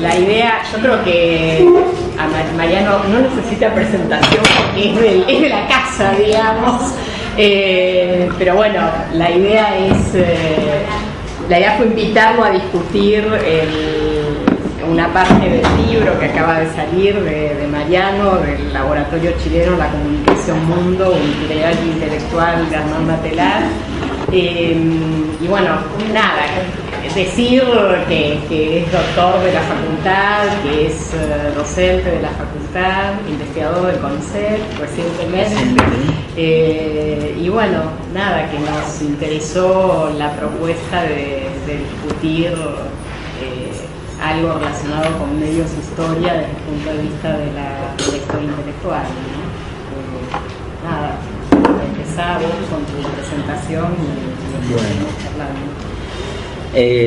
la idea, yo creo que a Mariano no necesita presentación porque es de la casa, digamos. Pero bueno, la idea fue invitarlo a discutir una parte del libro que acaba de salir de Mariano, del Laboratorio Chileno La Comunicación Mundo, un itinerario intelectual de Hernán Matelar. Y bueno, nada, decir que es doctor de la facultad, que es docente de la facultad, investigador del CONICET recientemente. Y bueno, nada, que nos interesó la propuesta de discutir algo relacionado con medios e historia desde el punto de vista de la historia intelectual, ¿no? Nada, empezamos con tu presentación y charlando.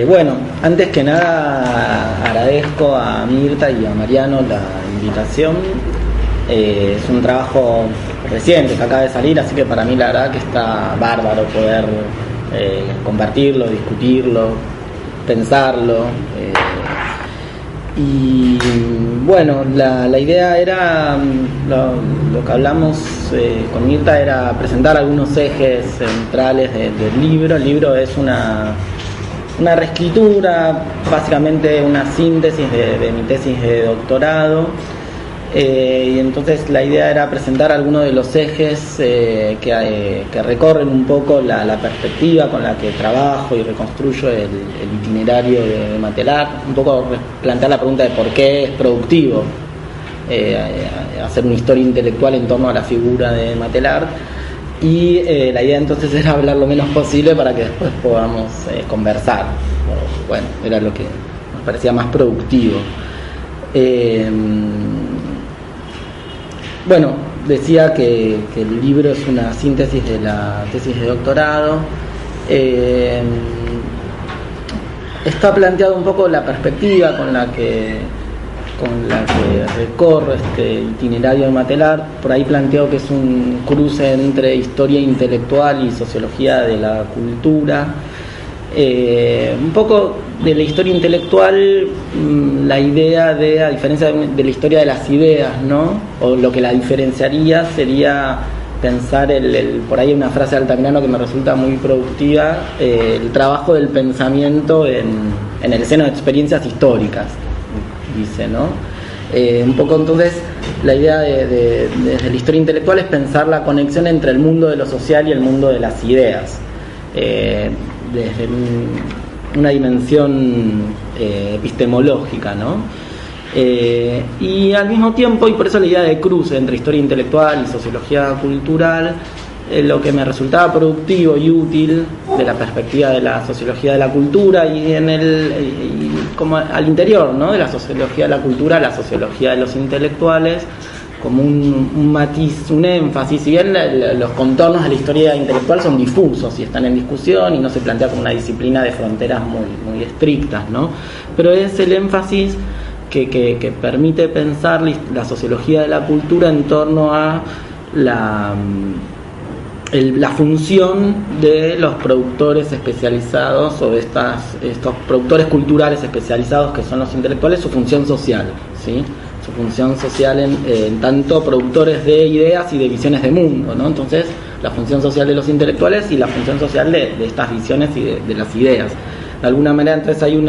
Bueno, antes que nada agradezco a Mirta y a Mariano la invitación. Es un trabajo reciente que acaba de salir, así que para mí la verdad que está bárbaro poder compartirlo, discutirlo, pensarlo. Y bueno, la idea era, lo que hablamos con Mirta era presentar algunos ejes centrales del libro. El libro es una reescritura, básicamente una síntesis de mi tesis de doctorado. Y entonces la idea era presentar algunos de los ejes que recorren un poco la perspectiva con la que trabajo y reconstruyo el itinerario de Matelar, un poco plantear la pregunta de por qué es productivo hacer una historia intelectual en torno a la figura de Matelar, y la idea entonces era hablar lo menos posible para que después podamos conversar. Bueno, era lo que nos parecía más productivo. Bueno, decía que el libro es una síntesis de la tesis de doctorado. Está planteado un poco la perspectiva con la que recorre este itinerario de Matelar. Por ahí planteo que es un cruce entre historia intelectual y sociología de la cultura. Un poco de la historia intelectual, la idea a diferencia de la historia de las ideas, ¿no? O lo que la diferenciaría sería pensar por ahí una frase de Altamirano que me resulta muy productiva, el trabajo del pensamiento en el seno de experiencias históricas, dice, ¿no? Un poco entonces la idea desde la historia intelectual es pensar la conexión entre el mundo de lo social y el mundo de las ideas, desde una dimensión epistemológica, ¿no? Y al mismo tiempo, y por eso la idea de cruce entre historia intelectual y sociología cultural, lo que me resultaba productivo y útil de la perspectiva de la sociología de la cultura y como al interior, ¿no?, de la sociología de la cultura, la sociología de los intelectuales, como un matiz, un énfasis. Si bien los contornos de la historia intelectual son difusos y están en discusión y no se plantea como una disciplina de fronteras muy estrictas, ¿no?, pero es el énfasis que permite pensar la sociología de la cultura en torno a la función de los productores especializados o de estos productores culturales especializados que son los intelectuales, su función social, ¿sí?, su función social en tanto productores de ideas y de visiones de mundo, ¿no? Entonces, la función social de los intelectuales y la función social de estas visiones y de las ideas. De alguna manera, entonces hay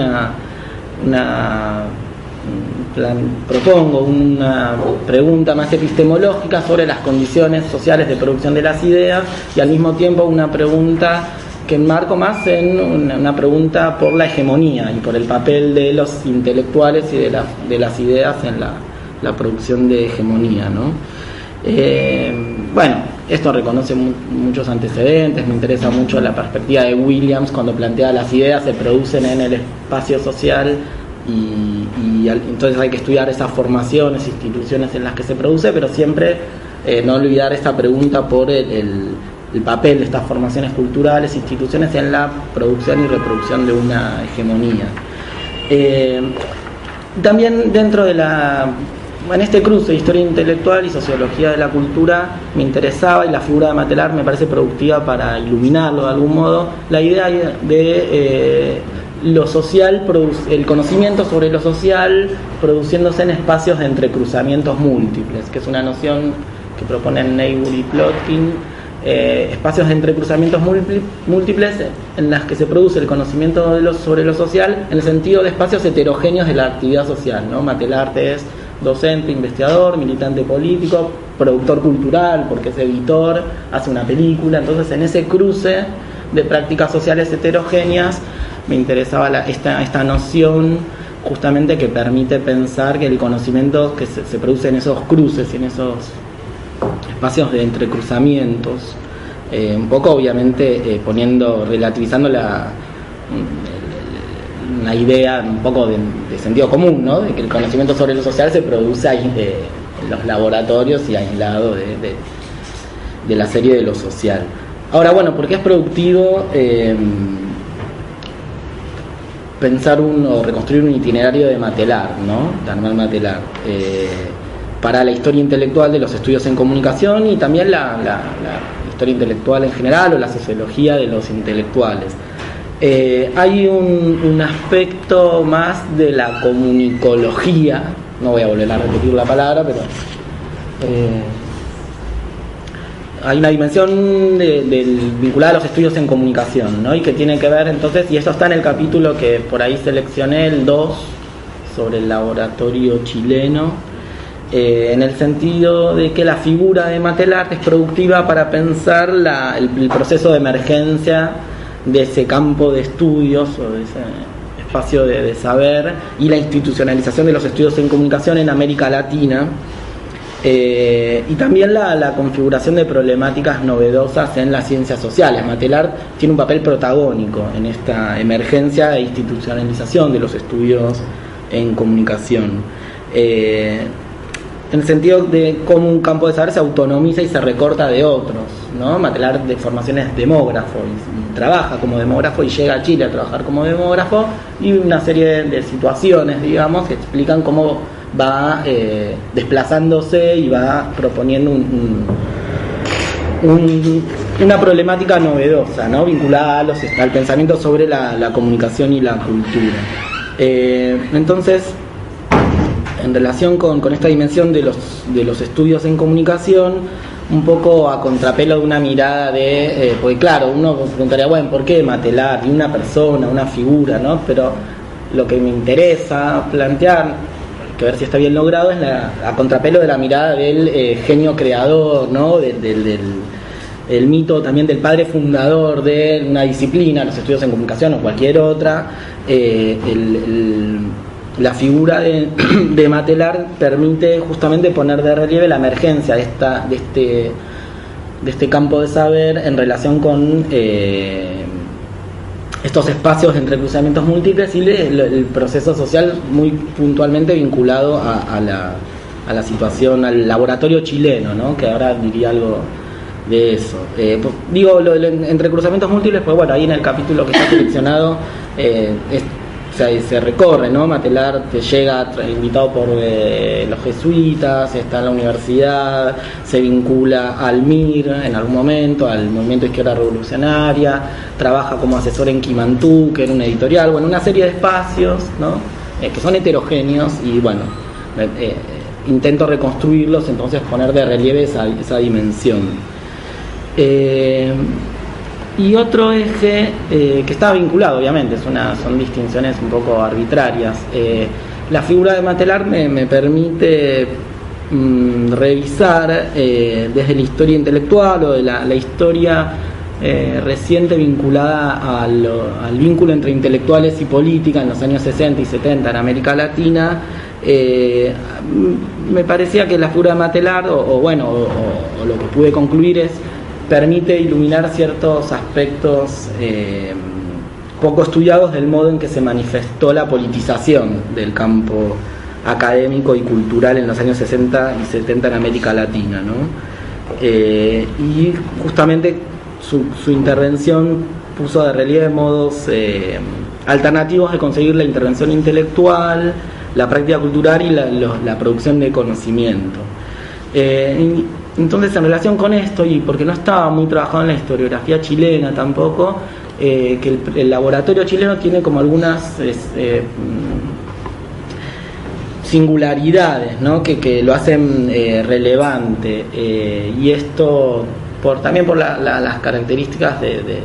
propongo una pregunta más epistemológica sobre las condiciones sociales de producción de las ideas y al mismo tiempo una pregunta que enmarco más en una pregunta por la hegemonía y por el papel de los intelectuales y de las ideas en la producción de hegemonía, ¿no? Bueno, esto reconoce muchos antecedentes. Me interesa mucho la perspectiva de Williams cuando plantea las ideas se producen en el espacio social y entonces hay que estudiar esas formaciones, instituciones en las que se produce, pero siempre no olvidar esta pregunta por el papel de estas formaciones culturales, instituciones en la producción y reproducción de una hegemonía. También dentro en este cruce de historia intelectual y sociología de la cultura me interesaba, y la figura de Matelar me parece productiva para iluminarlo de algún modo, la idea de lo social, el conocimiento sobre lo social produciéndose en espacios de entrecruzamientos múltiples, que es una noción que proponen Neighbor y Plotkin, espacios de entrecruzamientos múltiples en las que se produce el conocimiento sobre lo social en el sentido de espacios heterogéneos de la actividad social, ¿no? Matelarte es docente, investigador, militante político, productor cultural, porque es editor, hace una película. Entonces, en ese cruce de prácticas sociales heterogéneas me interesaba esta noción justamente que permite pensar que el conocimiento que se produce en esos cruces y en esos espacios de entrecruzamientos, un poco obviamente relativizando una idea un poco de sentido común, ¿no? De que el conocimiento sobre lo social se produce ahí, en los laboratorios y aislado de la serie de lo social. Ahora, bueno, ¿por qué es productivo pensar o reconstruir un itinerario de Matelar, ¿no? De Armand Matelar, para la historia intelectual de los estudios en comunicación y también la historia intelectual en general o la sociología de los intelectuales? Hay un aspecto más de la comunicología, no voy a volver a repetir la palabra, pero hay una dimensión vinculada a los estudios en comunicación, ¿no? Y que tiene que ver entonces, y esto está en el capítulo que por ahí seleccioné, el 2, sobre el laboratorio chileno, en el sentido de que la figura de Matelar es productiva para pensar el proceso de emergencia de ese campo de estudios o de ese espacio de saber y la institucionalización de los estudios en comunicación en América Latina, y también la configuración de problemáticas novedosas en las ciencias sociales. Matelar tiene un papel protagónico en esta emergencia e institucionalización de los estudios en comunicación, en el sentido de cómo un campo de saber se autonomiza y se recorta de otros, ¿no? Matelar de formación es demógrafo y trabaja como demógrafo y llega a Chile a trabajar como demógrafo, y una serie de situaciones, digamos, que explican cómo va desplazándose y va proponiendo una problemática novedosa, ¿no? Vinculada al pensamiento sobre la comunicación y la cultura. Entonces, en relación con esta dimensión de los estudios en comunicación, un poco a contrapelo de una mirada porque claro, uno preguntaría, bueno, ¿por qué Matelar? Y una persona, una figura, ¿no? Pero lo que me interesa plantear, que ver si está bien logrado, es a contrapelo de la mirada del genio creador, ¿no? El mito también del padre fundador de una disciplina, los estudios en comunicación o cualquier otra. La figura de Matelar permite justamente poner de relieve la emergencia de este campo de saber en relación con estos espacios de entrecruzamientos múltiples y el proceso social muy puntualmente vinculado a la situación, al laboratorio chileno, ¿no? Que ahora diría algo de eso. Digo lo de entrecruzamientos múltiples, pues bueno, ahí en el capítulo que está seleccionado se recorre, ¿no? Matelar te llega invitado por los jesuitas, está en la universidad, se vincula al MIR en algún momento, al Movimiento de Izquierda Revolucionaria, trabaja como asesor en Quimantú, que era una editorial, bueno, una serie de espacios, ¿no? Que son heterogéneos y bueno, intento reconstruirlos, entonces poner de relieve esa dimensión. Y otro eje que está vinculado, obviamente, son distinciones un poco arbitrarias. La figura de Matelar me permite revisar desde la historia intelectual o de la historia reciente vinculada al vínculo entre intelectuales y política en los años 60 y 70 en América Latina. Me parecía que la figura de Matelar, o lo que pude concluir es permite iluminar ciertos aspectos poco estudiados del modo en que se manifestó la politización del campo académico y cultural en los años 60 y 70 en América Latina, ¿no? Y justamente su intervención puso de relieve modos alternativos de conseguir la intervención intelectual, la práctica cultural y la producción de conocimiento. Entonces, en relación con esto, y porque no estaba muy trabajado en la historiografía chilena tampoco, que el laboratorio chileno tiene como algunas singularidades, ¿no? que lo hacen relevante, y esto también por las características de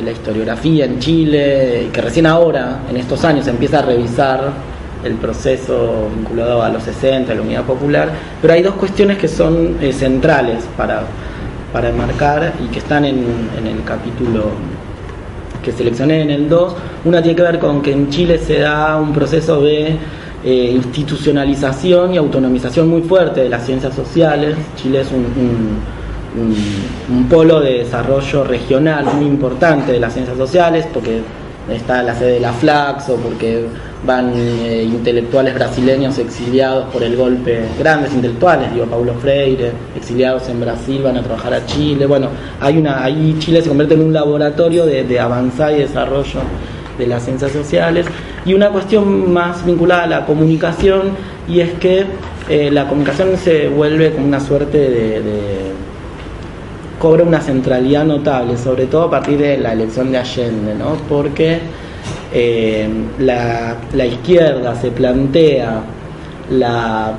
la historiografía en Chile, que recién ahora, en estos años, se empieza a revisar el proceso vinculado a los 60, a la Unidad Popular, pero hay dos cuestiones que son centrales para enmarcar y que están en el capítulo que seleccioné en el 2. Una tiene que ver con que en Chile se da un proceso de institucionalización y autonomización muy fuerte de las ciencias sociales. Chile es un polo de desarrollo regional muy importante de las ciencias sociales, porque está la sede de la Flaxo, porque van intelectuales brasileños exiliados por el golpe, grandes intelectuales, Paulo Freire, exiliados en Brasil, van a trabajar a Chile. Bueno, ahí Chile se convierte en un laboratorio de avanzada y desarrollo de las ciencias sociales. Y una cuestión más vinculada a la comunicación, y es que la comunicación se vuelve como una suerte cobra una centralidad notable, sobre todo a partir de la elección de Allende, ¿no? Porque la izquierda se plantea la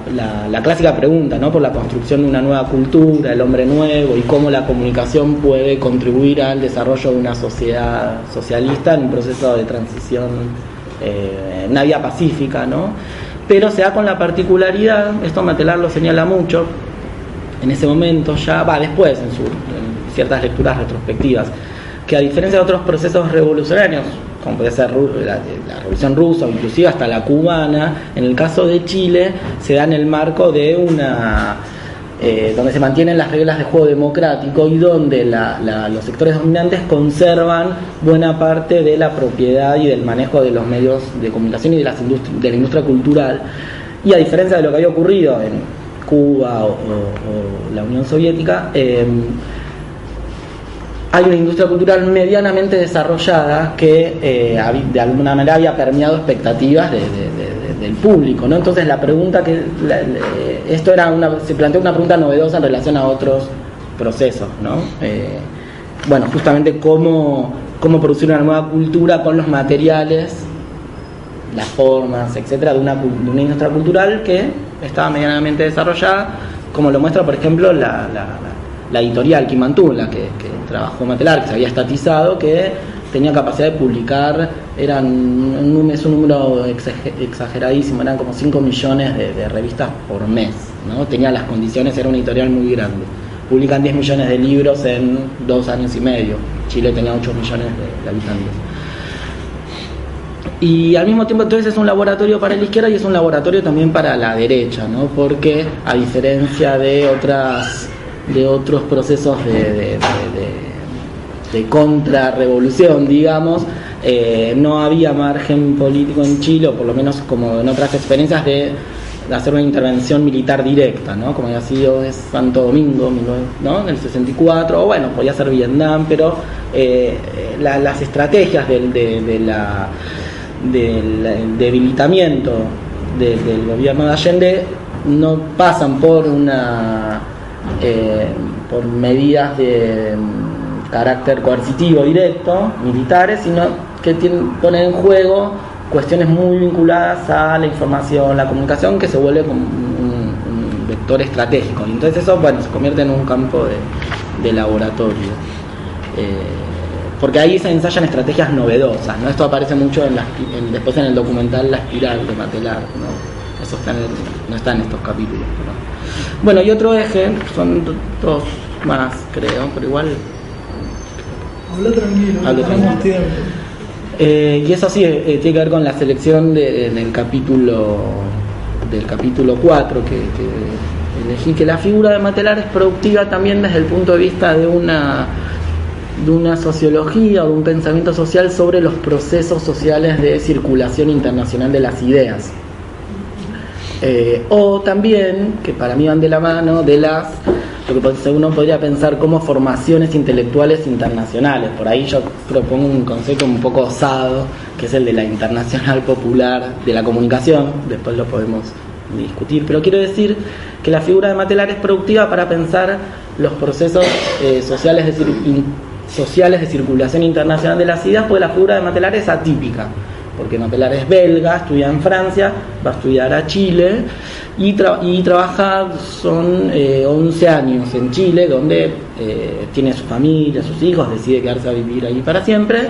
clásica pregunta, ¿no? Por la construcción de una nueva cultura, el hombre nuevo, y cómo la comunicación puede contribuir al desarrollo de una sociedad socialista en un proceso de transición, una vía pacífica, ¿no? Pero se da con la particularidad, esto Matelar lo señala mucho, en ese momento ya después en ciertas lecturas retrospectivas, que a diferencia de otros procesos revolucionarios, como puede ser la Revolución Rusa o inclusive hasta la cubana, en el caso de Chile se da en el marco de donde se mantienen las reglas de juego democrático y donde los sectores dominantes conservan buena parte de la propiedad y del manejo de los medios de comunicación y de la industria cultural. Y a diferencia de lo que había ocurrido en Cuba o la Unión Soviética, hay una industria cultural medianamente desarrollada que de alguna manera había permeado expectativas del público, ¿no? Entonces la pregunta se planteó una pregunta novedosa en relación a otros procesos, ¿no? Justamente cómo producir una nueva cultura con los materiales, las formas, etcétera, de una industria cultural que estaba medianamente desarrollada, como lo muestra, por ejemplo, la editorial Quimantula, que trabajó Matelar, que se había estatizado, que tenía capacidad de publicar, es un número exageradísimo, eran como 5 millones de revistas por mes, ¿no? Tenía las condiciones, era una editorial muy grande. Publican 10 millones de libros en 2 años y medio. Chile tenía 8 millones de habitantes. Y al mismo tiempo entonces es un laboratorio para la izquierda y es un laboratorio también para la derecha, ¿no? Porque a diferencia de otros procesos de contrarrevolución, digamos, no había margen político en Chile, o por lo menos como en otras experiencias, de hacer una intervención militar directa, ¿no? Como había sido Santo Domingo, ¿no? En el 64, o bueno, podía ser Vietnam, pero las estrategias del debilitamiento del gobierno de Allende no pasan por por medidas de carácter coercitivo directo, militares, sino que ponen en juego cuestiones muy vinculadas a la información, la comunicación, que se vuelve como un vector estratégico. Y entonces eso, se convierte en un campo de laboratorio. Porque ahí se ensayan estrategias novedosas, ¿no? Esto aparece mucho después en el documental La Espiral de Matelar, ¿no? Eso no está en estos capítulos, ¿no? Bueno, y otro eje, son 2 más, creo, pero igual... Habla tranquilo, tiempo. Y eso sí, tiene que ver con la selección del capítulo 4 que elegí, que la figura de Matelar es productiva también desde el punto de vista de una sociología o de un pensamiento social sobre los procesos sociales de circulación internacional de las ideas. O también, que para mí van de la mano, de lo que uno podría pensar como formaciones intelectuales internacionales. Por ahí yo propongo un concepto un poco osado, que es el de la internacional popular de la comunicación, después lo podemos discutir, pero quiero decir que la figura de Matelar es productiva para pensar los procesos sociales de sociales de circulación internacional de las ideas, pues la figura de Matelar es atípica, porque Matelar es belga, estudia en Francia, va a estudiar a Chile y trabaja, son 11 años en Chile, donde tiene su familia, sus hijos, decide quedarse a vivir ahí para siempre,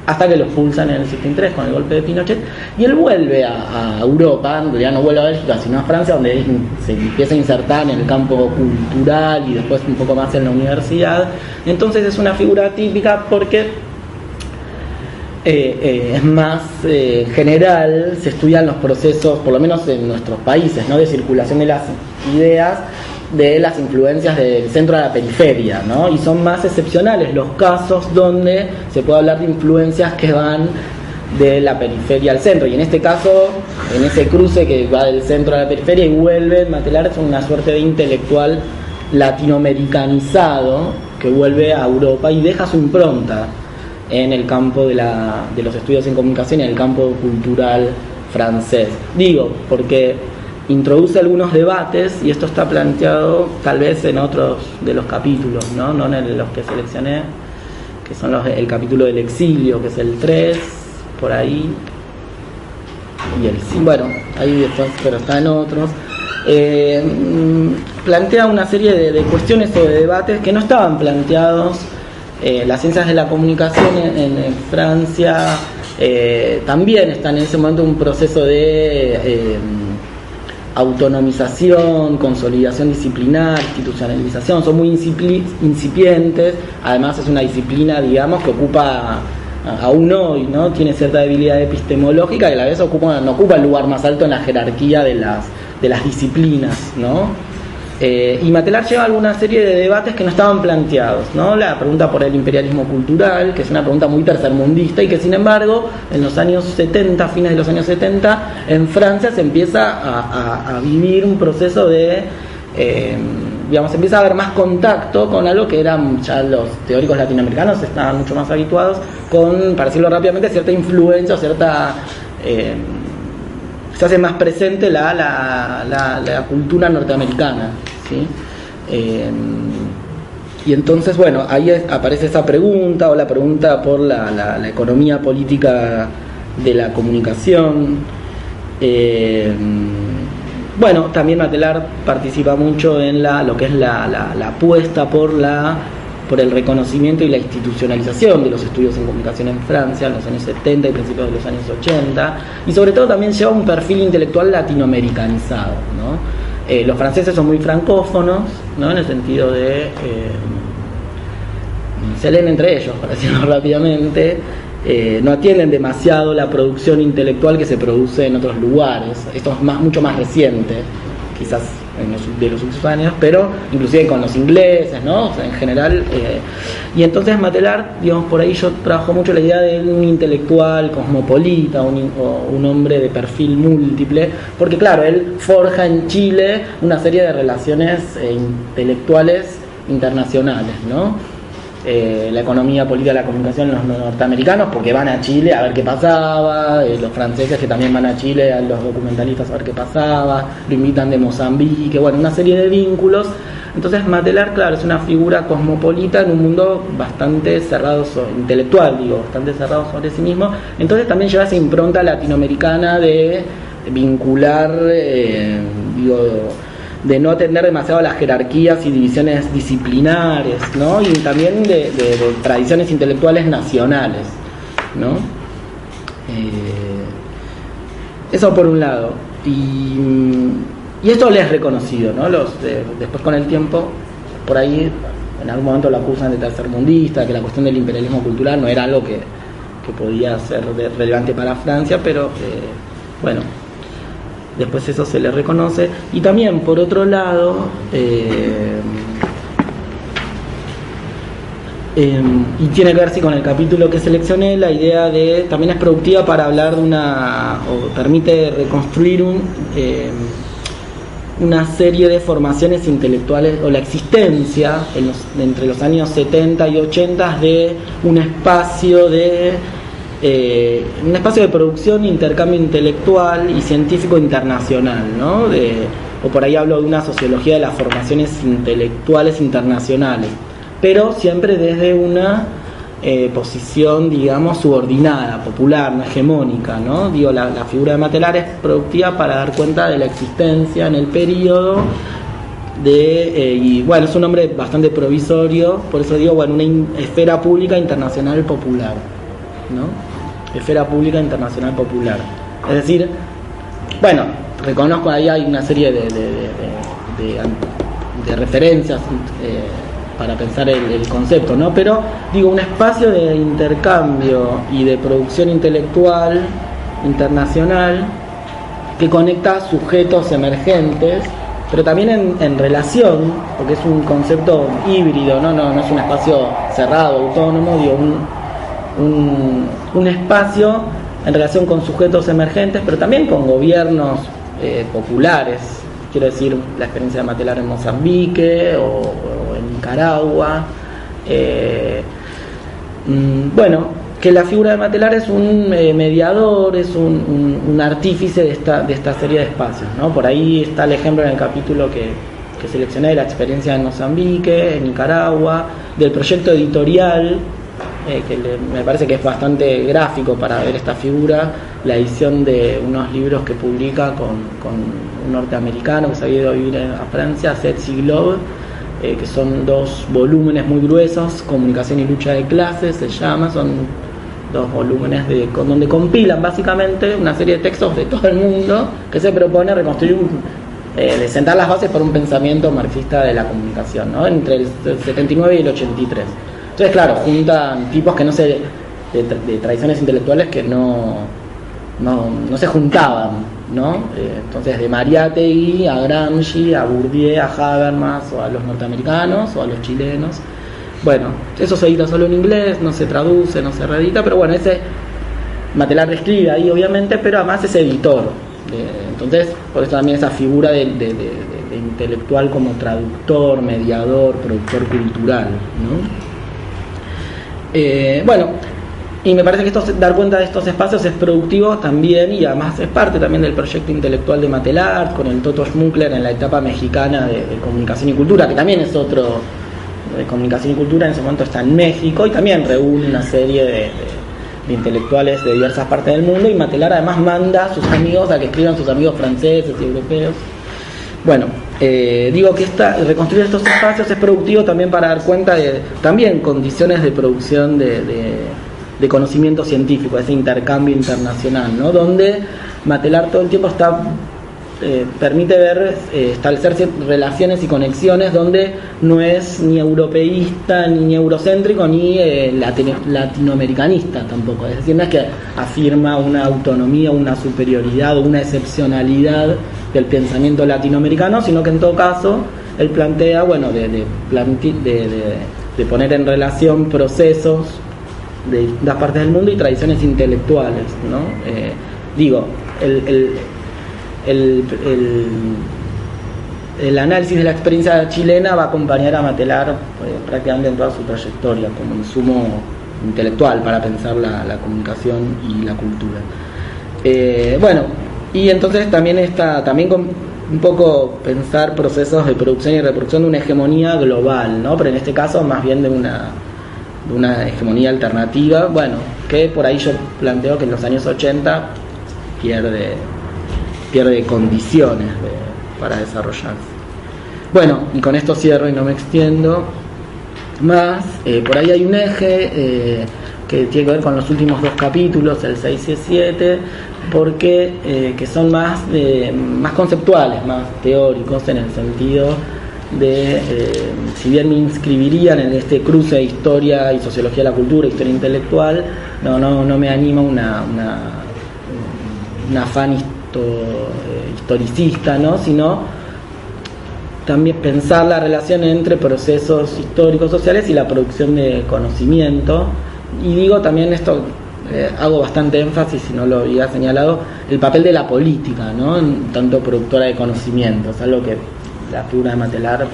hasta que lo expulsan en el 73 con el golpe de Pinochet, y él vuelve a Europa, donde ya no vuelve a Bélgica, sino a Francia, donde se empieza a insertar en el campo cultural y después un poco más en la universidad. Entonces es una figura típica porque es más general, se estudian los procesos, por lo menos en nuestros países, ¿no?, de circulación de las ideas, de las influencias del centro a la periferia, ¿no? Y son más excepcionales los casos donde se puede hablar de influencias que van de la periferia al centro, y en este caso, en ese cruce que va del centro a la periferia y vuelve, Matelar es una suerte de intelectual latinoamericanizado que vuelve a Europa y deja su impronta en el campo de los estudios en comunicación y en el campo cultural francés. Digo, porque introduce algunos debates, y esto está planteado tal vez en otros de los capítulos, no en los que seleccioné, que son el capítulo del exilio, que es el 3, por ahí, y el 5, bueno, ahí después, pero está en otros. Plantea una serie de cuestiones o de debates que no estaban planteados. Las ciencias de la comunicación en Francia también están en ese momento en un proceso de autonomización, consolidación disciplinar, institucionalización, son muy incipientes. Además es una disciplina, digamos, que ocupa aún hoy, ¿no?, tiene cierta debilidad epistemológica y a la vez no ocupa el lugar más alto en la jerarquía de las disciplinas, ¿no? Y Matelar lleva alguna serie de debates que no estaban planteados, ¿no? La pregunta por el imperialismo cultural, que es una pregunta muy tercermundista y que sin embargo en los años 70, fines de los años 70, en Francia se empieza a vivir un proceso de, digamos, empieza a haber más contacto con algo que eran ya los teóricos latinoamericanos estaban mucho más habituados con, para decirlo rápidamente, cierta influencia o cierta... se hace más presente la cultura norteamericana, ¿sí? Y entonces, bueno, ahí aparece esa pregunta, o la pregunta por la economía política de la comunicación. Bueno, también Matelar participa mucho en lo que es la apuesta por el reconocimiento y la institucionalización de los estudios en comunicación en Francia en los años 70 y principios de los años 80, y sobre todo también lleva un perfil intelectual latinoamericanizado, ¿no? Los franceses son muy francófonos, ¿no?, en el sentido de se leen entre ellos, para decirlo rápidamente, no atienden demasiado la producción intelectual que se produce en otros lugares. Esto es mucho más reciente, quizás de los últimos años, pero inclusive con los ingleses, ¿no? O sea, en general, y entonces Matelar, digamos, por ahí yo trabajo mucho la idea de un intelectual cosmopolita, un hombre de perfil múltiple, porque claro, él forja en Chile una serie de relaciones intelectuales internacionales, ¿no? La economía política de la comunicación, los norteamericanos porque van a Chile a ver qué pasaba, los franceses que también van a Chile, a los documentalistas a ver qué pasaba, lo invitan de Mozambique, bueno, una serie de vínculos. Entonces Matelar, claro, es una figura cosmopolita en un mundo bastante cerrado, intelectual, digo, bastante cerrado sobre sí mismo. Entonces también lleva esa impronta latinoamericana de vincular, de no atender demasiado a las jerarquías y divisiones disciplinares, ¿no? Y también de tradiciones intelectuales nacionales, ¿no? Eso por un lado. Y esto les es reconocido, ¿no? Después con el tiempo, por ahí en algún momento lo acusan de tercermundista, que la cuestión del imperialismo cultural no era algo que podía ser relevante para Francia, pero bueno, después eso se le reconoce. Y también, por otro lado, y tiene que ver sí, con el capítulo que seleccioné, la idea de, también es productiva para hablar de o permite reconstruir una serie de formaciones intelectuales, o la existencia entre los años 70 y 80 de un espacio de producción, intercambio intelectual y científico internacional, ¿no? O por ahí hablo de una sociología de las formaciones intelectuales internacionales, pero siempre desde una posición, digamos, subordinada, popular, no hegemónica, ¿no? Digo, la figura de Matelar es productiva para dar cuenta de la existencia en el periodo y bueno, es un nombre bastante provisorio, por eso digo, bueno, una esfera pública internacional popular, ¿no? Esfera pública internacional popular. Es decir, bueno, reconozco ahí hay una serie de referencias para pensar el concepto, ¿no? Pero digo, un espacio de intercambio y de producción intelectual internacional que conecta sujetos emergentes, pero también en relación, porque es un concepto híbrido, no es un espacio cerrado, autónomo, digo, un espacio en relación con sujetos emergentes, pero también con gobiernos populares. Quiero decir, la experiencia de Matelar en Mozambique o en Nicaragua. Bueno, que la figura de Matelar es un mediador, es un artífice de esta serie de espacios, ¿no? Por ahí está el ejemplo en el capítulo que seleccioné de la experiencia en Mozambique, en Nicaragua, del proyecto editorial, me parece que es bastante gráfico para ver esta figura, la edición de unos libros que publica con un norteamericano que se había ido a vivir a Francia, Setsi Globe, que son 2 volúmenes muy gruesos, Comunicación y lucha de clases se llama, son 2 volúmenes donde compilan básicamente una serie de textos de todo el mundo que se propone reconstruir de sentar las bases para un pensamiento marxista de la comunicación, ¿no? Entre el 79 y el 83. Entonces, claro, juntan tipos que de tradiciones intelectuales que no se juntaban, ¿no? Entonces, de Mariátegui a Gramsci, a Bourdieu, a Habermas, o a los norteamericanos, o a los chilenos. Bueno, eso se edita solo en inglés, no se traduce, no se reedita, pero bueno, ese Matelar escribe ahí, obviamente, pero además es editor. Entonces, por eso también esa figura de intelectual como traductor, mediador, productor cultural, ¿no? Bueno, y me parece que dar cuenta de estos espacios es productivo también, y además es parte también del proyecto intelectual de Matelar, con el Toto Schmuckler en la etapa mexicana de comunicación y cultura, que también es otro de comunicación y cultura, en ese momento está en México, y también reúne una serie de intelectuales de diversas partes del mundo, y Matelar además manda a sus amigos a que escriban sus amigos franceses y europeos. Bueno, digo que reconstruir estos espacios es productivo también para dar cuenta de también condiciones de producción de conocimiento científico, ese intercambio internacional, ¿no? Donde Matelar todo el tiempo permite establecer relaciones y conexiones donde no es ni europeísta, ni eurocéntrico, ni latinoamericanista tampoco. Es decir, no es que afirma una autonomía, una superioridad o una excepcionalidad del pensamiento latinoamericano, sino que en todo caso él plantea, bueno, de poner en relación procesos de distintas partes del mundo y tradiciones intelectuales, ¿no? El análisis de la experiencia chilena va a acompañar a Matelar prácticamente en toda su trayectoria como insumo intelectual para pensar la comunicación y la cultura. Bueno, y entonces también con un poco pensar procesos de producción y reproducción de una hegemonía global, ¿no? Pero en este caso más bien de una hegemonía alternativa, bueno, que por ahí yo planteo que en los años 80 pierde condiciones para desarrollarse. Bueno, y con esto cierro y no me extiendo más. Por ahí hay un eje que tiene que ver con los últimos 2 capítulos, el 6 y el 7, porque que son más conceptuales, más teóricos, en el sentido de, si bien me inscribirían en este cruce de historia y sociología de la cultura, historia intelectual, no me anima un afán historicista, ¿no? Sino también pensar la relación entre procesos históricos sociales y la producción de conocimiento. Y digo también esto, hago bastante énfasis, si no lo había señalado, el papel de la política, ¿no? Tanto productora de conocimiento, es algo que la figura de Matelar,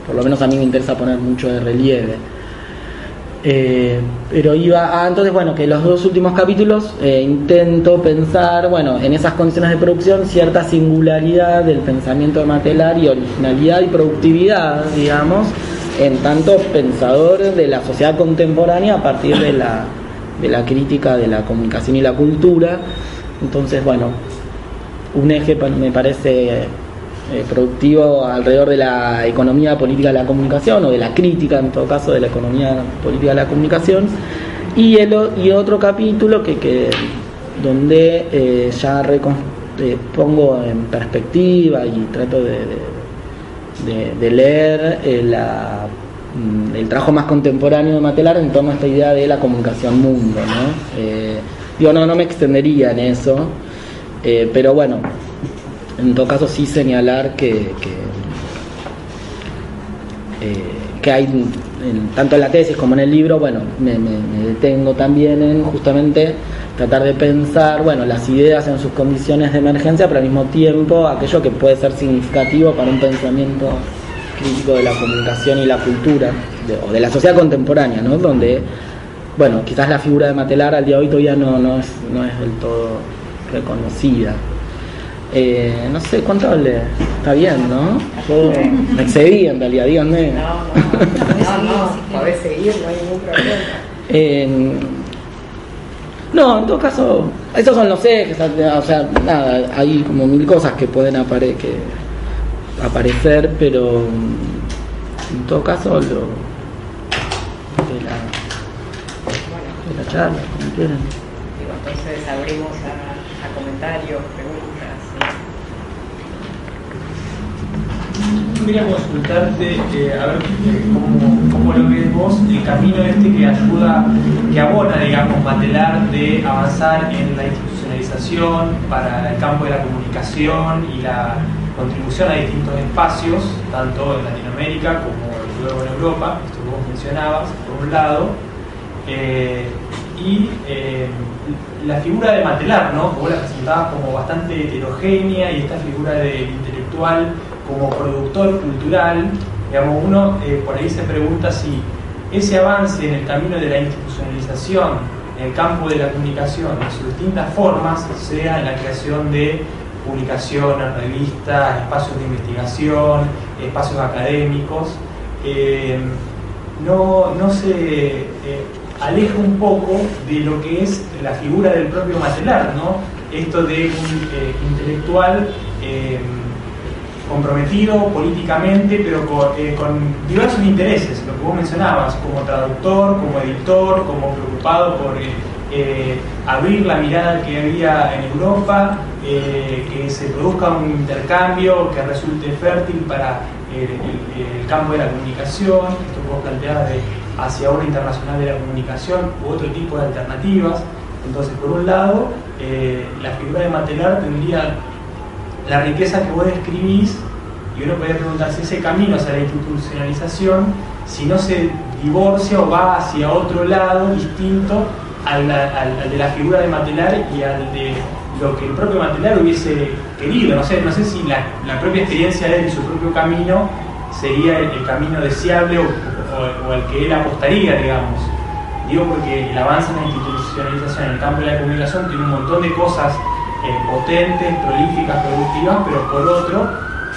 por lo menos a mí me interesa poner mucho de relieve. Pero entonces, bueno, que los 2 últimos capítulos intento pensar, bueno, en esas condiciones de producción, cierta singularidad del pensamiento de Matelar y originalidad y productividad, digamos, en tanto pensador de la sociedad contemporánea a partir de la crítica de la comunicación y la cultura. Entonces, bueno, un eje me parece productivo alrededor de la economía política de la comunicación, o de la crítica, en todo caso, de la economía política de la comunicación, y otro capítulo donde ya pongo en perspectiva y trato de leer el trabajo más contemporáneo de Matelar en torno a esta idea de la comunicación mundo, ¿no? No me extendería en eso, pero bueno, en todo caso sí señalar que hay, tanto en la tesis como en el libro, bueno, me detengo también en justamente tratar de pensar, bueno, las ideas en sus condiciones de emergencia, pero al mismo tiempo aquello que puede ser significativo para un pensamiento crítico de la comunicación y la cultura, o de la sociedad contemporánea, ¿no? Donde, bueno, quizás la figura de Matelar al día de hoy todavía no es del todo reconocida. No sé cuánto hablé. Está bien, ¿no? Yo me excedí en realidad, díganme. No, podés seguir, no hay ningún problema. No, en todo caso, esos son los ejes, o sea, nada, hay como mil cosas que pueden aparecer, pero en todo caso de la charla, como quieran. Entonces abrimos a comentarios, preguntas. Yo quería consultarte, a ver cómo lo ves vos, el camino que abona, digamos, Matelar, de avanzar en la institucionalización para el campo de la comunicación y la contribución a distintos espacios, tanto en Latinoamérica como luego en Europa, esto que vos mencionabas, por un lado, y la figura de Matelar, ¿no? Que vos la presentabas como bastante heterogénea, y esta figura del intelectual como productor cultural, digamos, uno por ahí se pregunta si ese avance en el camino de la institucionalización en el campo de la comunicación en sus distintas formas, sea en la creación de publicaciones, revistas, espacios de investigación, espacios académicos, no se aleja un poco de lo que es la figura del propio Matelar, ¿no? Esto de un intelectual comprometido políticamente, pero con diversos intereses, lo que vos mencionabas, como traductor, como editor, como preocupado por abrir la mirada que había en Europa, que se produzca un intercambio que resulte fértil para el campo de la comunicación, esto que vos planteabas de hacia una internacional de la comunicación u otro tipo de alternativas. Entonces, por un lado, la figura de Matelar tendría la riqueza que vos describís, y uno podría preguntar si ese camino hacia la institucionalización, si no se divorcia o va hacia otro lado distinto al de la figura de Matelar y al de lo que el propio Matelar hubiese querido. No sé si la propia experiencia de él y su propio camino sería el camino deseable o al que él apostaría, digamos. Digo porque el avance en la institucionalización en el campo de la comunicación tiene un montón de cosas potentes, prolíficas, productivas, pero por otro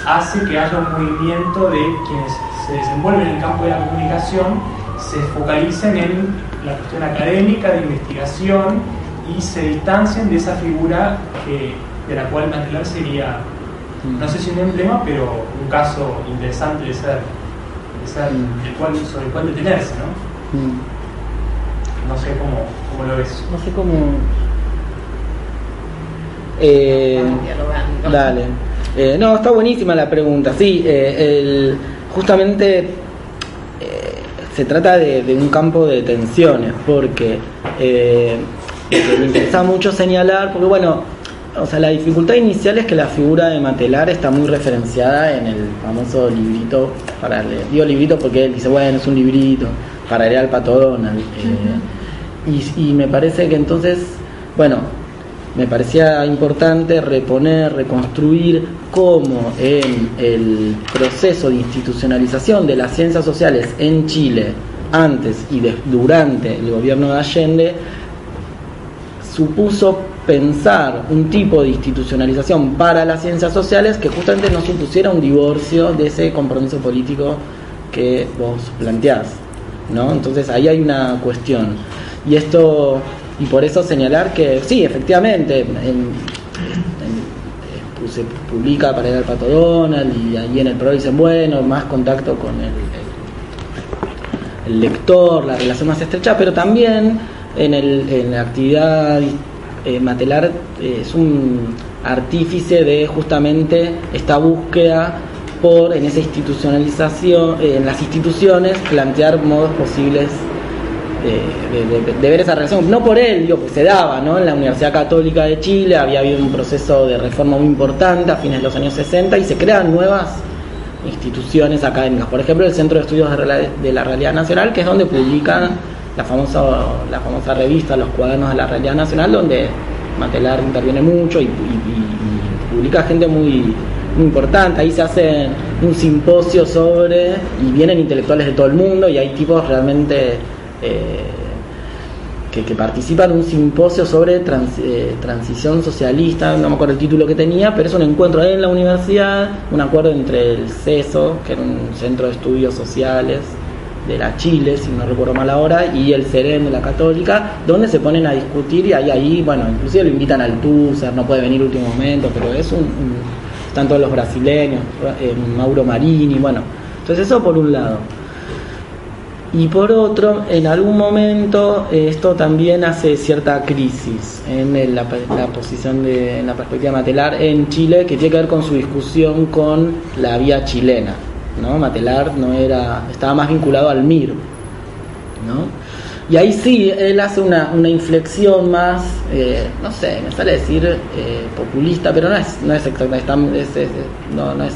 hace que haya un movimiento de quienes se desenvuelven en el campo de la comunicación, se focalicen en la cuestión académica, de investigación, y se distancien de esa figura de la cual Matelar sería, no sé si un emblema, pero un caso interesante de ser sobre el cual detenerse, ¿no? No sé cómo lo ves. No sé cómo... Dale. No, está buenísima la pregunta. Sí, justamente se trata de un campo de tensiones, porque me interesa mucho señalar, porque bueno, o sea, la dificultad inicial es que la figura de Matelar está muy referenciada en el famoso librito para leer. Digo librito porque él dice, bueno, es un librito para leer al Pato Donald. Y me parece que entonces, bueno, me parecía importante reconstruir cómo en el proceso de institucionalización de las ciencias sociales en Chile, antes y durante el gobierno de Allende, supuso pensar un tipo de institucionalización para las ciencias sociales que justamente no supusiera un divorcio de ese compromiso político que vos planteás, ¿no? Entonces ahí hay una cuestión. Y por eso señalar que sí, efectivamente, se publica para ir al Pato Donald, y ahí en el programa dicen, bueno, más contacto con el lector, la relación más estrecha, pero también en la actividad Matelar es un artífice de justamente esta búsqueda por, en esa institucionalización, en las instituciones, plantear modos posibles de ver esa relación. No por él, digo, pues se daba, ¿no? En la Universidad Católica de Chile había habido un proceso de reforma muy importante a fines de los años 60 y se crean nuevas instituciones académicas. Por ejemplo, el Centro de Estudios de la Realidad Nacional, que es donde publican la famosa revista Los Cuadernos de la Realidad Nacional, donde Matelar interviene mucho y publica gente muy importante. Ahí se hace un simposio y vienen intelectuales de todo el mundo, y hay tipos realmente que participan en un simposio sobre transición socialista. No me acuerdo el título que tenía, pero es un encuentro ahí en la universidad, un acuerdo entre el CESO, que era un centro de estudios sociales de la Chile, si no recuerdo mal ahora, y el CEREN de la Católica, donde se ponen a discutir, y ahí bueno, inclusive lo invitan al TUSER, no puede venir último momento, pero es están todos los brasileños, Mauro Marini, bueno, entonces eso por un lado. Y por otro, en algún momento esto también hace cierta crisis en la posición en la perspectiva de Matelar en Chile, que tiene que ver con su discusión con la vía chilena, ¿no? Matelar estaba más vinculado al MIR, ¿no? Y ahí sí, él hace una inflexión más, no sé, me sale decir populista, pero no es exactamente, no es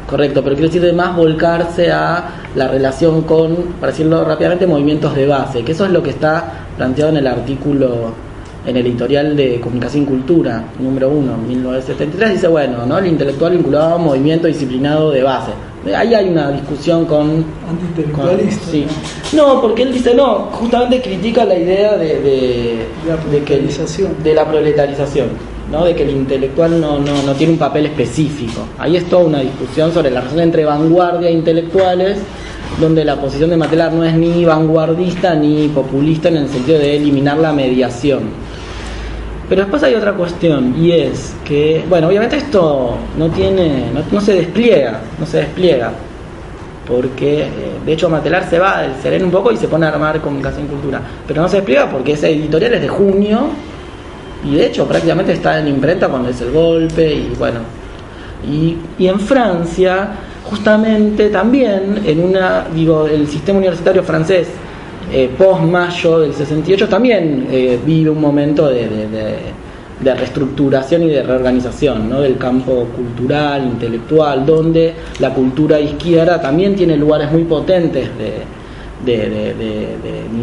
correcto, pero quiero decir de más volcarse a la relación con, para decirlo rápidamente, movimientos de base, que eso es lo que está planteado en el artículo, en el editorial de Comunicación y Cultura, número 1, 1973, dice, bueno, ¿no? El intelectual vinculado a un movimiento disciplinado de base. Ahí hay una discusión antiintelectualista. Sí. No, porque él dice, no, justamente critica la idea de la proletarización, ¿no? De que el intelectual no tiene un papel específico. Ahí es toda una discusión sobre la relación entre vanguardia e intelectuales, donde la posición de Matelar no es ni vanguardista ni populista en el sentido de eliminar la mediación. Pero después hay otra cuestión, y es que, bueno, obviamente esto no se despliega, porque de hecho Matelar se va del CEREN un poco y se pone a armar Comunicación y Cultura, pero no se despliega porque ese editorial es de junio, y de hecho prácticamente está en imprenta cuando es el golpe, y bueno, y en Francia justamente también el sistema universitario francés post-mayo del 68 también vive un momento de reestructuración y de reorganización, ¿no? Del campo cultural, intelectual, donde la cultura izquierda también tiene lugares muy potentes de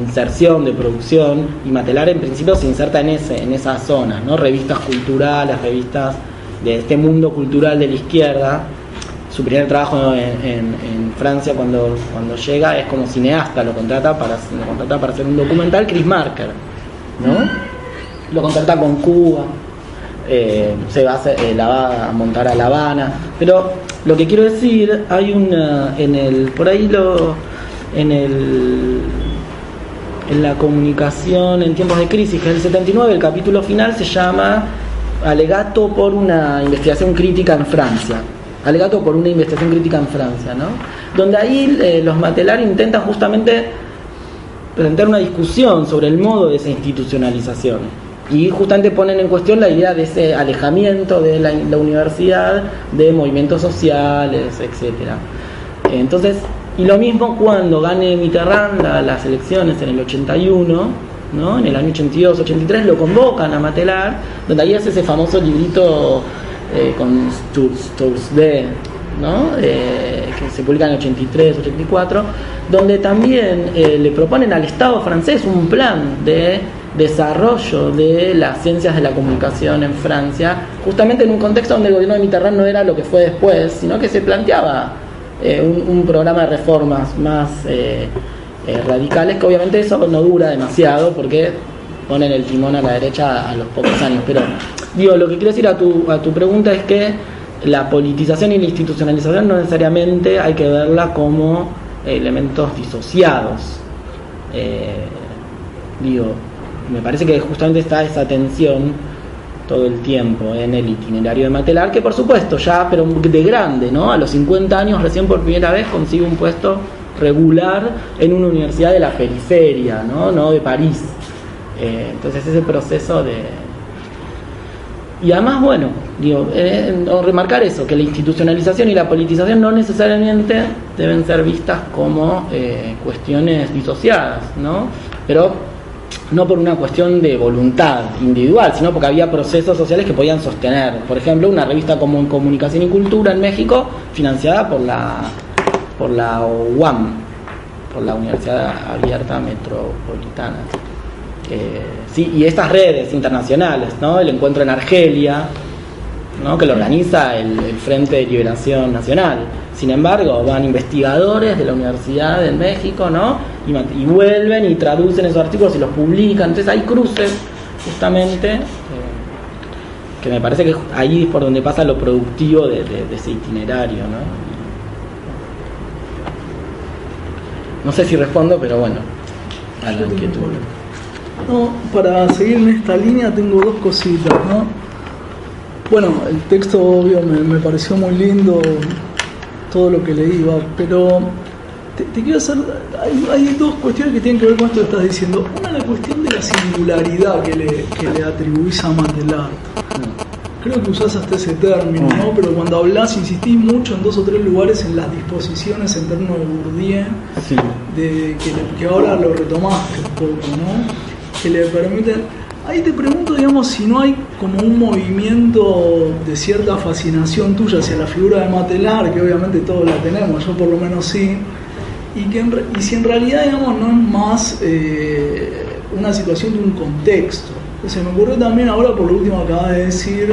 inserción, de producción, y Matelar en principio se inserta en esas zonas, ¿no? Revistas culturales, revistas de este mundo cultural de la izquierda. Su primer trabajo en Francia cuando llega es como cineasta, lo contrata para hacer un documental, Chris Marker, ¿no? Lo contrata con Cuba, la va a montar a La Habana, pero lo que quiero decir, hay en la comunicación en tiempos de crisis, que es el 79, el capítulo final se llama Alegato por una investigación crítica en Francia. Alegato por una investigación crítica en Francia, ¿no? Donde ahí los Matelar intentan justamente plantear una discusión sobre el modo de esa institucionalización, y justamente ponen en cuestión la idea de ese alejamiento de la universidad de movimientos sociales, etcétera. Entonces, y lo mismo cuando gane Mitterrand las elecciones en el 81, ¿no? En el año 82, 83 lo convocan a Matelar, donde ahí hace ese famoso librito con Sturzde, ¿no? Que se publica en el 83, 84, donde también le proponen al Estado francés un plan de desarrollo de las ciencias de la comunicación en Francia, justamente en un contexto donde el gobierno de Mitterrand no era lo que fue después, sino que se planteaba un programa de reformas más radicales, que obviamente eso no dura demasiado porque ponen el timón a la derecha a los pocos años. Pero digo, lo que quiero decir a tu pregunta es que la politización y la institucionalización no necesariamente hay que verla como elementos disociados. Me parece que justamente está esa tensión todo el tiempo en el itinerario de Matelar, que por supuesto ya, pero de grande, ¿no? A los 50 años recién por primera vez consigue un puesto regular en una universidad de la periferia, no de París. Entonces ese proceso de... Y además, bueno, remarcar eso, que la institucionalización y la politización no necesariamente deben ser vistas como cuestiones disociadas, ¿no? Pero no por una cuestión de voluntad individual, sino porque había procesos sociales que podían sostener. Por ejemplo, una revista como Comunicación y Cultura en México, financiada por la UAM, por la Universidad Abierta Metropolitana. Sí, y estas redes internacionales, ¿no? El encuentro en Argelia, ¿no? Que lo organiza el Frente de Liberación Nacional. Sin embargo, van investigadores de la Universidad de México, ¿no? Y vuelven y traducen esos artículos y los publican. Entonces hay cruces, justamente, que me parece que ahí es por donde pasa lo productivo de ese itinerario, ¿no? No sé si respondo, pero bueno, a la inquietud. No, para seguir en esta línea tengo dos cositas, ¿no? Bueno, el texto obvio me pareció muy lindo, todo lo que leí, pero te quiero hacer, hay dos cuestiones que tienen que ver con esto que estás diciendo. Una, la cuestión de la singularidad que le atribuís a Matelar. Creo que usás hasta ese término, ¿no? Pero cuando hablás, insistís mucho en 2 o 3 lugares en las disposiciones en términos de Bourdieu, sí, que ahora lo retomaste un poco, ¿no? Que le permiten... Ahí te pregunto, digamos, si no hay como un movimiento de cierta fascinación tuya hacia la figura de Matelar, que obviamente todos la tenemos, yo por lo menos sí, y si en realidad, digamos, no es más una situación de un contexto. Se me ocurrió también ahora por lo último que acabas de decir,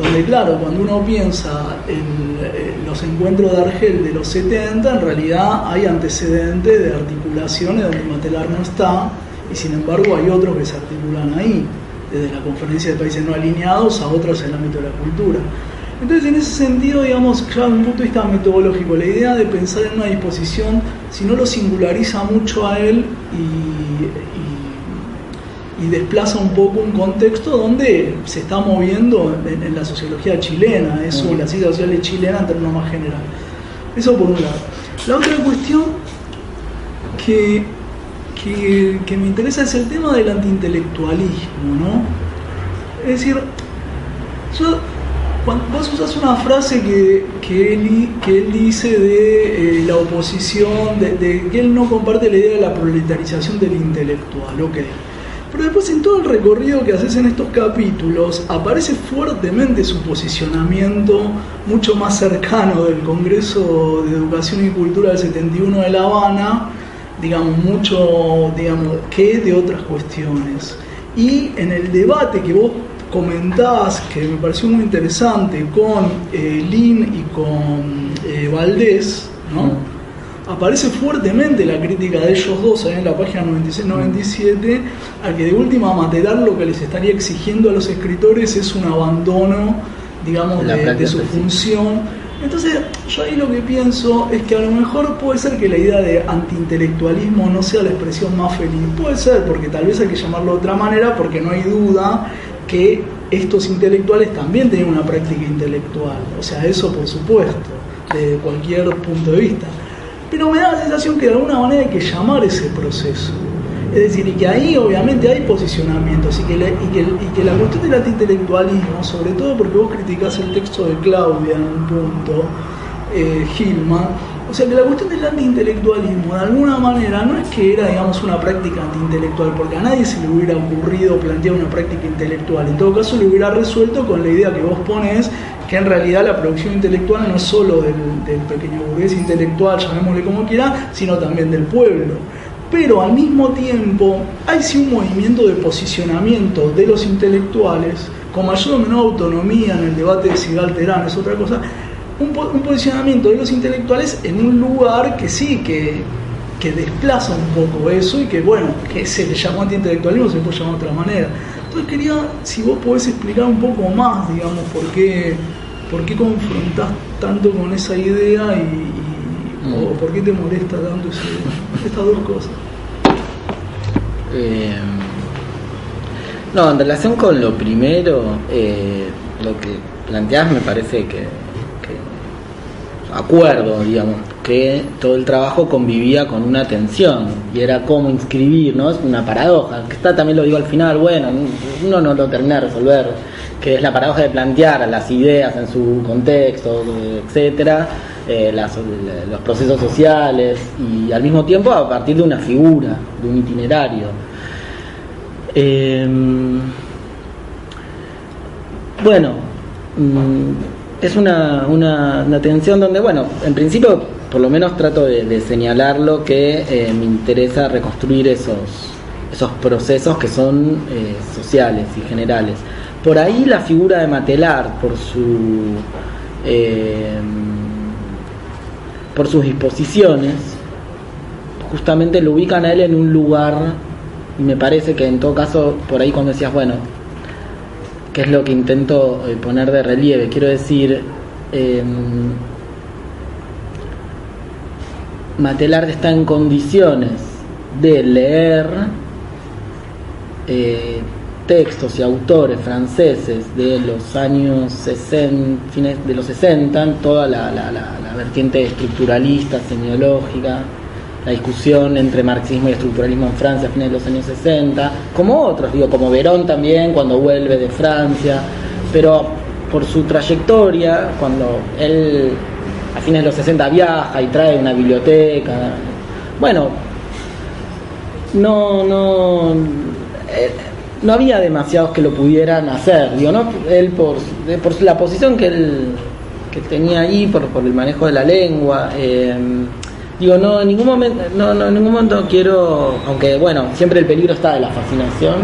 donde claro, cuando uno piensa en los encuentros de Argel de los 70, en realidad hay antecedentes de articulaciones donde Matelar no está, y sin embargo hay otros que se articulan ahí, desde la Conferencia de Países No Alineados a otros en el ámbito de la cultura. Entonces, en ese sentido, digamos, ya desde un punto de vista metodológico, la idea de pensar en una disposición, si no lo singulariza mucho a él y desplaza un poco un contexto donde se está moviendo en la sociología chilena, eso, la ciencia social chilena en términos más general. Eso por un lado. La otra cuestión que me interesa es el tema del antiintelectualismo, ¿no? Es decir, vos usás una frase que él dice de la oposición, de que él no comparte la idea de la proletarización del intelectual, ok. Pero después en todo el recorrido que haces en estos capítulos aparece fuertemente su posicionamiento mucho más cercano del Congreso de Educación y Cultura del 71 de La Habana, digamos, mucho, digamos, que de otras cuestiones. Y en el debate que vos comentabas, que me pareció muy interesante, con Lin y con Valdés, ¿no? Aparece fuertemente la crítica de ellos dos ahí en la página 96-97, a que de última Matelar lo que les estaría exigiendo a los escritores es un abandono, digamos, de su función. Entonces, yo ahí lo que pienso es que a lo mejor puede ser que la idea de antiintelectualismo no sea la expresión más feliz. Puede ser, porque tal vez hay que llamarlo de otra manera, porque no hay duda que estos intelectuales también tienen una práctica intelectual. O sea, eso por supuesto, desde cualquier punto de vista. Pero me da la sensación que de alguna manera hay que llamar ese proceso. Es decir, y que ahí obviamente hay posicionamientos y que la cuestión del antiintelectualismo, sobre todo porque vos criticás el texto de Claudia en un punto, Gilman, o sea que la cuestión del antiintelectualismo de alguna manera no es que era, digamos, una práctica antiintelectual, porque a nadie se le hubiera ocurrido plantear una práctica intelectual, en todo caso le hubiera resuelto con la idea que vos ponés, que en realidad la producción intelectual no es solo del pequeño burgués intelectual, llamémosle como quiera, sino también del pueblo. Pero al mismo tiempo hay sí un movimiento de posicionamiento de los intelectuales, con mayor o menor autonomía en el debate de Sigal Terán, es otra cosa, un posicionamiento de los intelectuales en un lugar que sí, que desplaza un poco eso y que bueno, que se le llamó antiintelectualismo, se puede llamar de otra manera. Entonces quería, si vos podés explicar un poco más, digamos, por qué confrontás tanto con esa idea y ¿O por qué te molesta tanto estas dos cosas? No, en relación con lo primero, lo que planteás me parece que acuerdo, digamos, que todo el trabajo convivía con una tensión y era cómo inscribir, ¿no? Es una paradoja, que está, también lo digo al final, bueno, uno no lo termina de resolver, que es la paradoja de plantear las ideas en su contexto, etcétera, los procesos sociales y al mismo tiempo a partir de una figura, de un itinerario. Bueno, es una tensión donde, bueno, en principio por lo menos trato de señalarlo, que me interesa reconstruir esos procesos que son sociales y generales. Por ahí la figura de Matelar, por sus disposiciones, justamente lo ubican a él en un lugar, y me parece que en todo caso, por ahí cuando decías, bueno, ¿qué es lo que intento poner de relieve? Quiero decir, Matelar está en condiciones de leer textos y autores franceses de los años 60, fines de los 60, toda la vertiente estructuralista, semiológica, la discusión entre marxismo y estructuralismo en Francia a fines de los años 60, como otros, digo, como Verón también cuando vuelve de Francia, pero por su trayectoria, cuando él a fines de los 60 viaja y trae una biblioteca, bueno, no había demasiados que lo pudieran hacer, digo, ¿no? Él por la posición que tenía ahí, por el manejo de la lengua, digo, en ningún momento quiero, aunque bueno, siempre el peligro está de la fascinación,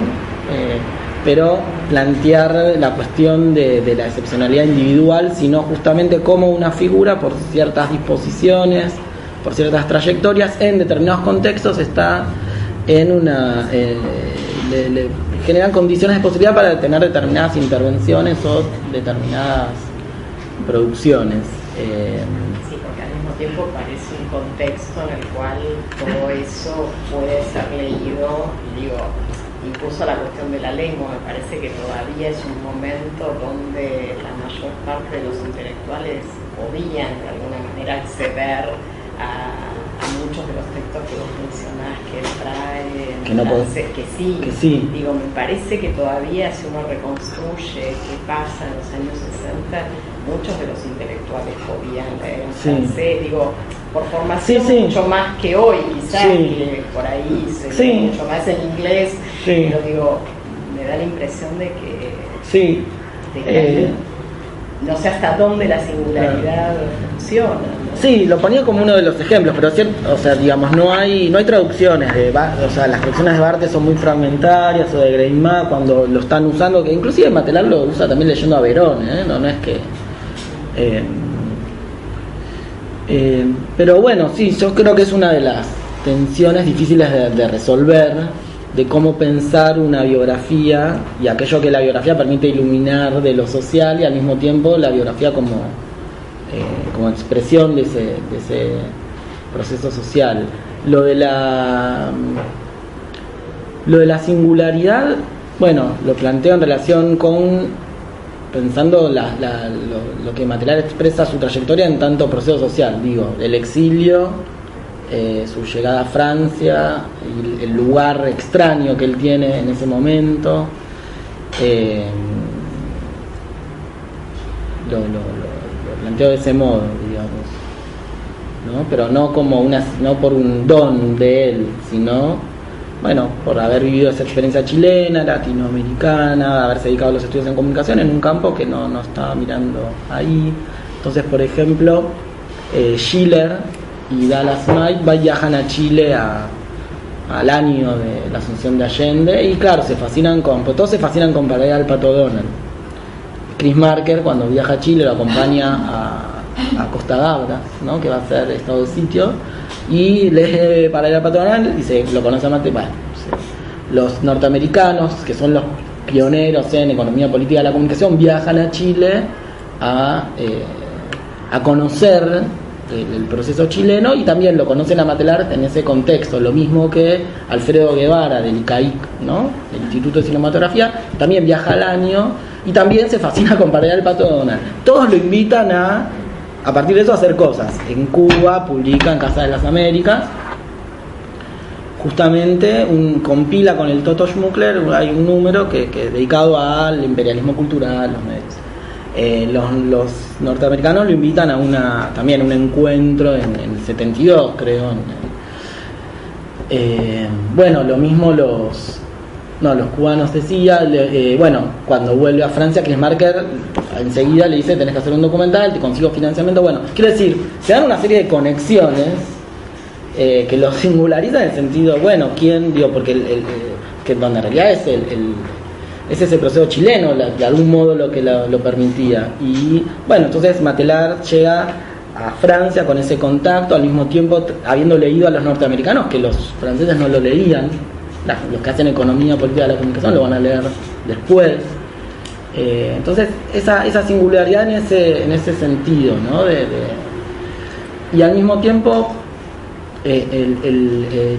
pero plantear la cuestión de la excepcionalidad individual, sino justamente como una figura por ciertas disposiciones, por ciertas trayectorias, en determinados contextos está en una... le generan condiciones de posibilidad para tener determinadas intervenciones o determinadas producciones. Sí, porque al mismo tiempo parece un contexto en el cual todo eso puede ser leído, digo, incluso la cuestión de la lengua, me parece que todavía es un momento donde la mayor parte de los intelectuales podían de alguna manera acceder a muchos de los textos que vos mencionás que él trae en francés, que sí, digo, me parece que todavía si uno reconstruye qué pasa en los años 60, muchos de los intelectuales podían leer en francés, digo, por formación mucho más que hoy, quizás, que por ahí se lee mucho más en inglés, pero digo, me da la impresión de que no sé hasta dónde la singularidad funciona, ¿no? Sí, lo ponía como uno de los ejemplos, pero o sea, digamos, no hay traducciones o sea, las traducciones de Barthes son muy fragmentarias, o de Greimat cuando lo están usando, que inclusive Matelar lo usa también leyendo a Verón, no es que pero bueno, sí, yo creo que es una de las tensiones difíciles de resolver, de cómo pensar una biografía y aquello que la biografía permite iluminar de lo social, y al mismo tiempo la biografía como expresión de ese proceso social. Lo de la singularidad, bueno, lo planteo en relación con pensando lo que Matelar expresa su trayectoria en tanto proceso social, digo, el exilio, su llegada a Francia, el lugar extraño que él tiene en ese momento, lo planteo de ese modo, digamos, ¿no? Pero no como no por un don de él, sino, bueno, por haber vivido esa experiencia chilena, latinoamericana, haberse dedicado a los estudios en comunicación en un campo que no estaba mirando ahí. Entonces, por ejemplo, Schiller y Dallas Knight viajan a Chile al año de la asunción de Allende, y claro, todos se fascinan con para ir al Pato Donald. Chris Marker, cuando viaja a Chile, lo acompaña a Costa Gabras, ¿no? Que va a ser estado de sitio, y lee para ir al Pato Donald, y lo conoce a Matelar. Los norteamericanos, que son los pioneros en economía política de la comunicación, viajan a Chile a conocer el proceso chileno, y también lo conocen a Matelar en ese contexto, lo mismo que Alfredo Guevara del ICAIC, ¿no? El Instituto de Cinematografía, también viaja al año y también se fascina con Para el Pato Donald. Todos lo invitan a partir de eso a hacer cosas. En Cuba publica en Casa de las Américas, justamente compila con el Toto Schmuckler, hay un número que dedicado al imperialismo cultural, los medios. Los norteamericanos lo invitan también a un encuentro en el 72, creo. Bueno, lo mismo los cubanos decía, cuando vuelve a Francia, Kriegsmarker enseguida le dice: tenés que hacer un documental, te consigo financiamiento. Bueno, quiero decir, se dan una serie de conexiones que los singulariza en el sentido, porque que donde en realidad es ese proceso chileno, de algún modo lo que lo permitía. Y bueno, entonces Matelar llega a Francia con ese contacto, al mismo tiempo habiendo leído a los norteamericanos, que los franceses no lo leían, los que hacen economía política de la comunicación lo van a leer después. Entonces esa singularidad en ese sentido, ¿no? Y al mismo tiempo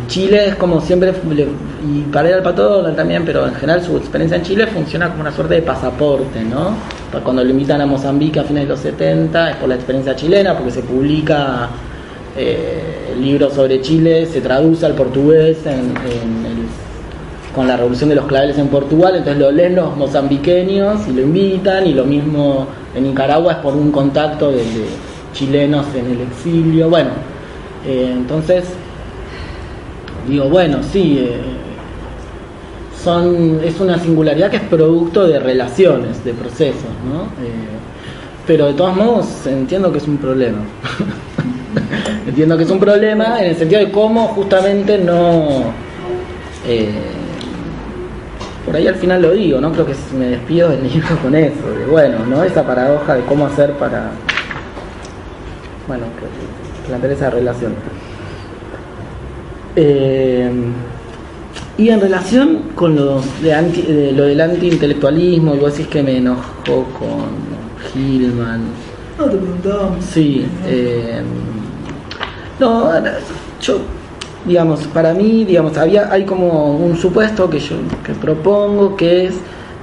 Chile es como siempre, y para ir al Pato Donald también, pero en general su experiencia en Chile funciona como una suerte de pasaporte, ¿no? Cuando lo invitan a Mozambique a fines de los 70 es por la experiencia chilena, porque se publica el libro sobre Chile, se traduce al portugués con la revolución de los claveles en Portugal, entonces lo leen los mozambiqueños y lo invitan, y lo mismo en Nicaragua es por un contacto de chilenos en el exilio. Entonces digo, es una singularidad que es producto de relaciones, de procesos, ¿no? Pero de todos modos entiendo que es un problema. Entiendo que es un problema en el sentido de cómo justamente no... por ahí al final lo digo, ¿no? Creo que me despido del libro con eso, ¿no? Esa paradoja de cómo hacer para... plantear esa relación. Y en relación con lo del anti-intelectualismo, y vos decís que me enojó con Hillman. No, te preguntaba. Sí. Yo, para mí, hay como un supuesto que propongo, que es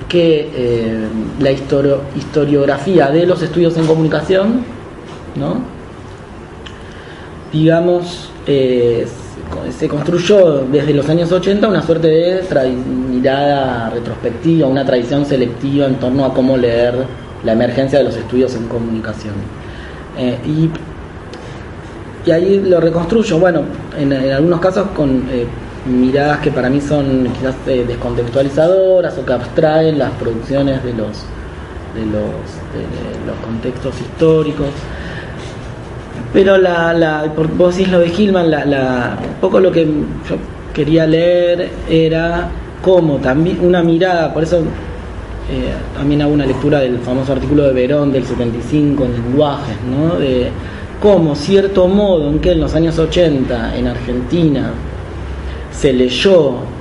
que la historiografía de los estudios en comunicación, ¿no? Se construyó desde los años 80 una suerte de mirada retrospectiva, una tradición selectiva en torno a cómo leer la emergencia de los estudios en comunicación. Y ahí lo reconstruyo, en algunos casos con miradas que para mí son quizás descontextualizadoras o que abstraen las producciones de los contextos históricos. Pero vos decís lo de Hillman, un poco lo que yo quería leer era cómo también una mirada, por eso también hago una lectura del famoso artículo de Verón del 75 en Lenguajes, ¿no? De cómo cierto modo en que en los años 80 en Argentina se leyó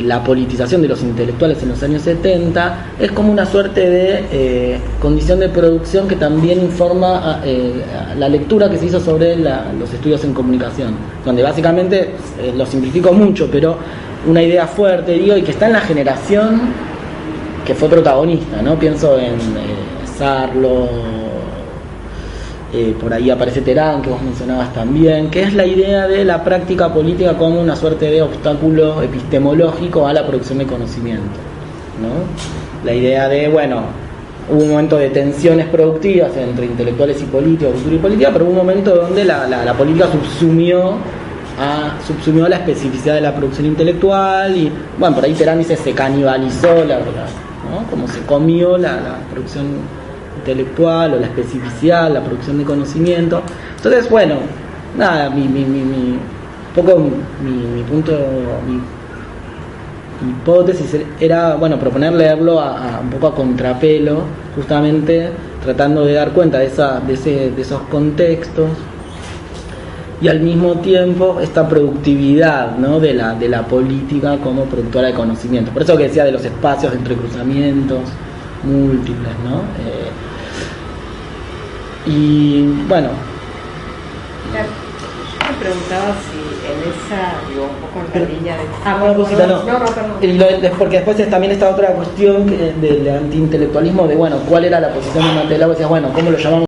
la politización de los intelectuales en los años 70, es como una suerte de condición de producción que también informa la lectura que se hizo sobre los estudios en comunicación, donde básicamente, lo simplifico mucho, pero una idea fuerte, y que está en la generación que fue protagonista, ¿no? Pienso en Sarlo, por ahí aparece Terán, que vos mencionabas también, que es la idea de la práctica política como una suerte de obstáculo epistemológico a la producción de conocimiento, ¿no? La idea de, hubo un momento de tensiones productivas entre intelectuales y políticos, cultura y política, pero hubo un momento donde la política subsumió la especificidad de la producción intelectual, y por ahí Terán dice se canibalizó ¿no? Como se comió la producción intelectual o la especificidad, la producción de conocimiento. Entonces, mi punto, mi hipótesis era, proponer leerlo un poco a contrapelo, justamente tratando de dar cuenta de esos contextos, y al mismo tiempo esta productividad, ¿no? de la política como productora de conocimiento. Por eso que decía de los espacios de entrecruzamientos múltiples, ¿no? Me preguntaba si en esa, digo, un poco en la línea de... Una cosita, no. perdón. Porque después también está otra cuestión del antiintelectualismo de, bueno, ¿cuál era la posición de Matelau? Decías, bueno, ¿cómo lo llamamos?